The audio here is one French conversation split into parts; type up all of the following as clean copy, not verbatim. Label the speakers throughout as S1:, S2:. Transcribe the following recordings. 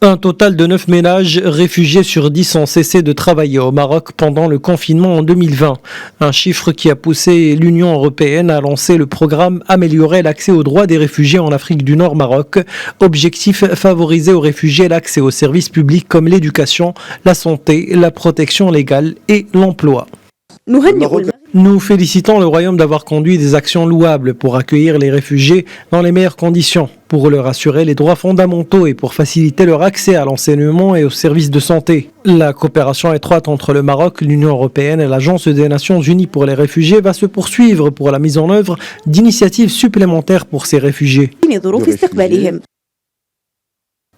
S1: Un total de 9 ménages réfugiés sur 10 ont cessé de travailler au Maroc pendant le confinement en 2020. Un chiffre qui a poussé l'Union européenne à lancer le programme Améliorer l'accès aux droits des réfugiés en Afrique du Nord Maroc. Objectif, favoriser aux réfugiés l'accès aux services publics comme l'éducation, la santé, la protection légale et l'emploi. Nous félicitons le Royaume d'avoir conduit des actions louables pour accueillir les réfugiés dans les meilleures conditions, pour leur assurer les droits fondamentaux et pour faciliter leur accès à l'enseignement et aux services de santé. La coopération étroite entre le Maroc, l'Union européenne et l'Agence des Nations Unies pour les réfugiés va se poursuivre pour la mise en œuvre d'initiatives supplémentaires pour ces réfugiés.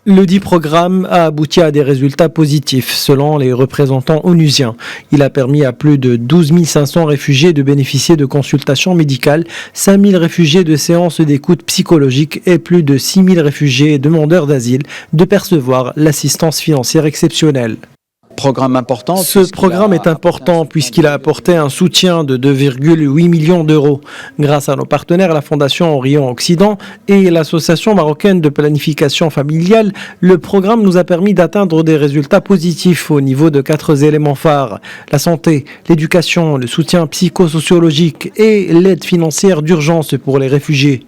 S1: Le dit programme a abouti à des résultats positifs selon les représentants onusiens. Il a permis à plus de 12 500 réfugiés de bénéficier de consultations médicales, 5 000 réfugiés de séances d'écoute psychologique et plus de 6 000 réfugiés et demandeurs d'asile de percevoir l'assistance financière exceptionnelle. Ce programme est important puisqu'il a apporté un soutien de 2,8 millions d'euros. Grâce à nos partenaires, la Fondation Orion Occident et l'Association marocaine de planification familiale, le programme nous a permis d'atteindre des résultats positifs au niveau de 4 éléments phares: la santé, l'éducation, le soutien psychosociologique et l'aide financière d'urgence pour les réfugiés.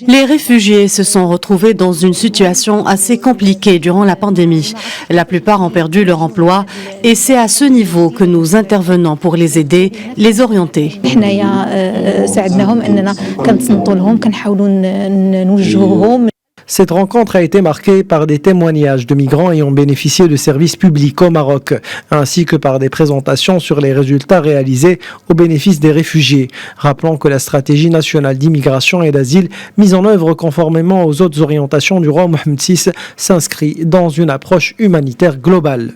S2: Les réfugiés se sont retrouvés dans une situation assez compliquée durant la pandémie. La plupart ont perdu leur emploi et c'est à ce niveau que nous intervenons pour les aider, les orienter.
S1: Cette rencontre a été marquée par des témoignages de migrants ayant bénéficié de services publics au Maroc, ainsi que par des présentations sur les résultats réalisés au bénéfice des réfugiés, rappelant que la stratégie nationale d'immigration et d'asile, mise en œuvre conformément aux autres orientations du roi Mohamed VI, s'inscrit dans une approche humanitaire globale.